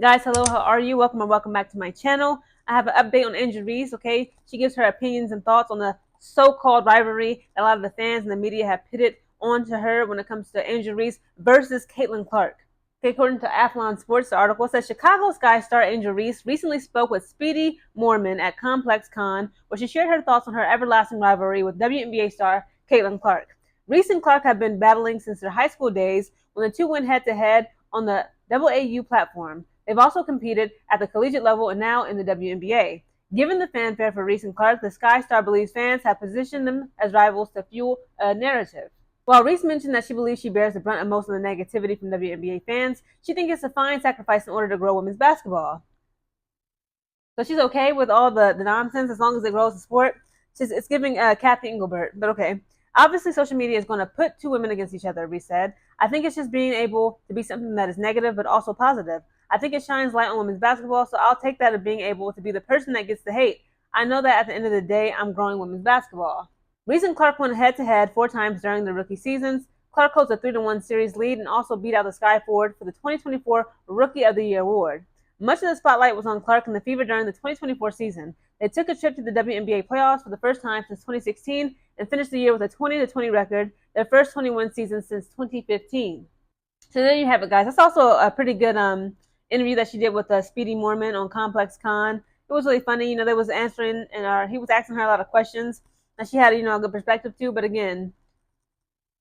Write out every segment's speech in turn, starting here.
Guys, hello, how are you? Welcome back to my channel. I have an update on Reese, okay? She gives her opinions and thoughts on the so-called rivalry that a lot of the fans and the media have pitted onto her when it comes to Reese versus Caitlin Clark. Okay, according to Athlon Sports, the article says Chicago Sky star Angel Reese recently spoke with Speedy Mormon at Complex Con, where she shared her thoughts on her everlasting rivalry with WNBA star Caitlin Clark. Reese and Clark have been battling since their high school days when the two went head-to-head on the AAU platform. They've also competed at the collegiate level and now in the WNBA. Given the fanfare for Reese and Clark, the Sky Star believes fans have positioned them as rivals to fuel a narrative. While Reese mentioned that she believes she bears the brunt of most of the negativity from WNBA fans, she thinks it's a fine sacrifice in order to grow women's basketball. So she's okay with all the nonsense as long as it grows the sport. It's giving Cathy Englebert, but okay. Obviously, social media is going to put two women against each other, Reese said. I think it's just being able to be something that is negative but also positive. I think it shines light on women's basketball, so I'll take that as being able to be the person that gets the hate. I know that at the end of the day, I'm growing women's basketball. Reese and Clark went head-to-head 4 times during the rookie seasons. Clark holds a 3-1 series lead and also beat out the Sky Forward for the 2024 Rookie of the Year award. Much of the spotlight was on Clark and the Fever during the 2024 season. They took a trip to the WNBA playoffs for the first time since 2016 and finished the year with a 20-20 record, their first 21 season since 2015. So there you have it, guys. That's also a pretty good interview that she did with Speedy Mormon on Complex Con. It was really funny. You know, they was answering and he was asking her a lot of questions that she had, a good perspective to. But again,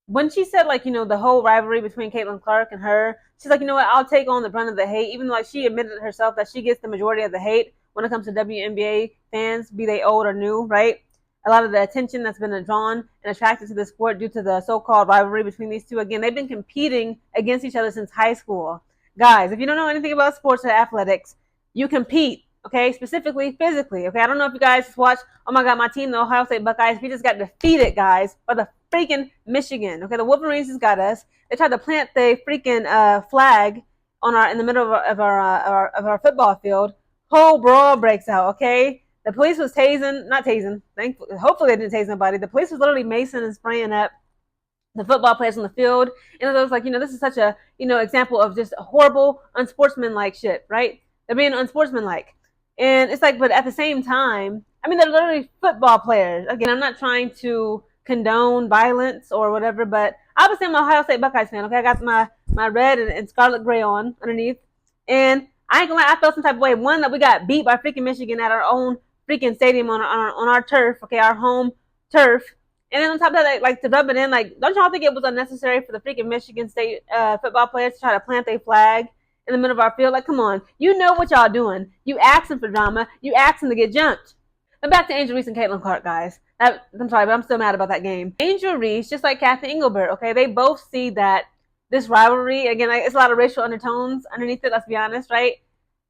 when she said, the whole rivalry between Caitlin Clark and her, she's like, you know what, I'll take on the brunt of the hate, even though she admitted herself that she gets the majority of the hate when it comes to WNBA fans, be they old or new, right? A lot of the attention that's been drawn and attracted to the sport due to the so-called rivalry between these two. Again, they've been competing against each other since high school. Guys, if you don't know anything about sports or athletics, you compete, okay? Specifically, physically, okay? I don't know if you guys watched, oh my God, my team, the Ohio State Buckeyes, we just got defeated, guys, by the freaking Michigan. Okay, the Wolverines just got us. They tried to plant the freaking flag in the middle of our football field. Whole brawl breaks out. Okay, the police was not tasing. Hopefully they didn't tase nobody. The police was literally macing and spraying up the football players on the field. And it was like, this is such a example of just horrible unsportsmanlike shit, right? They're being unsportsmanlike, and it's like, but at the same time, I mean, they're literally football players. Again, I'm not trying to condone violence or whatever, but obviously I'm an Ohio State Buckeyes fan. Okay, I got my red and scarlet gray on underneath, and I ain't gonna lie, I felt some type of way. One, that we got beat by freaking Michigan at our own freaking stadium on our turf, okay, our home turf. And then on top of that, like to rub it in, like, don't y'all think it was unnecessary for the freaking Michigan State football players to try to plant their flag in the middle of our field? Like, come on, you know what y'all doing. You asking for drama. You asking to get jumped. But back to Angel Reese and Caitlin Clark, guys. I'm sorry, but I'm still mad about that game. Angel Reese, just like Cathy Englebert, okay, they both see that this rivalry, again, it's a lot of racial undertones underneath it, let's be honest, right?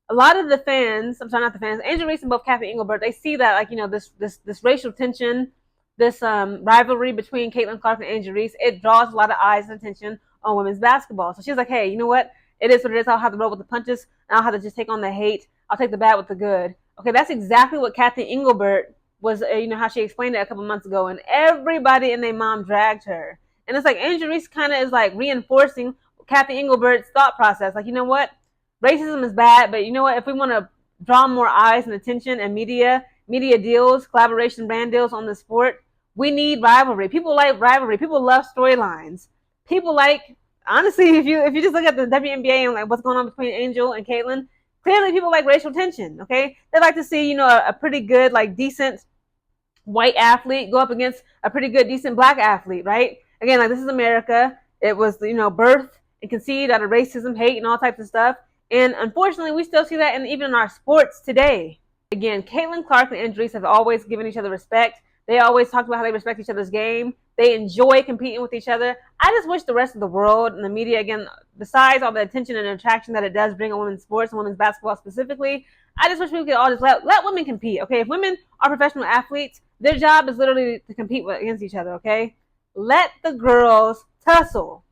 A lot of the fans, I'm sorry, not the fans, Angel Reese and both Cathy Englebert, they see that, this racial tension, this rivalry between Caitlin Clark and Angel Reese, it draws a lot of eyes and attention on women's basketball. So she's like, hey, you know what? It is what it is. I'll have to roll with the punches, and I'll have to just take on the hate. I'll take the bad with the good. Okay, that's exactly what Cathy Englebert was, how she explained it a couple months ago, and everybody and their mom dragged her. And it's like Angel Reese kind of is like reinforcing Cathy Englebert's thought process. Like, you know what? Racism is bad, but you know what? If we want to draw more eyes and attention and media deals, collaboration, brand deals on the sport, we need rivalry. People like rivalry. People love storylines. People like, honestly, if you just look at the WNBA and like what's going on between Angel and Caitlin, clearly people like racial tension. Okay, they like to see a pretty good, like, decent white athlete go up against a pretty good, decent black athlete, right? Again, like, this is America. It was birthed and conceived out of racism, hate, and all types of stuff. And unfortunately, we still see that even in our sports today. Again, Caitlin Clark and Angel Reese have always given each other respect. They always talk about how they respect each other's game. They enjoy competing with each other. I just wish the rest of the world and the media, again, besides all the attention and attraction that it does bring on women's sports and women's basketball specifically, I just wish we could all just let women compete, okay? If women are professional athletes, their job is literally to compete against each other, okay? Let the girls tussle.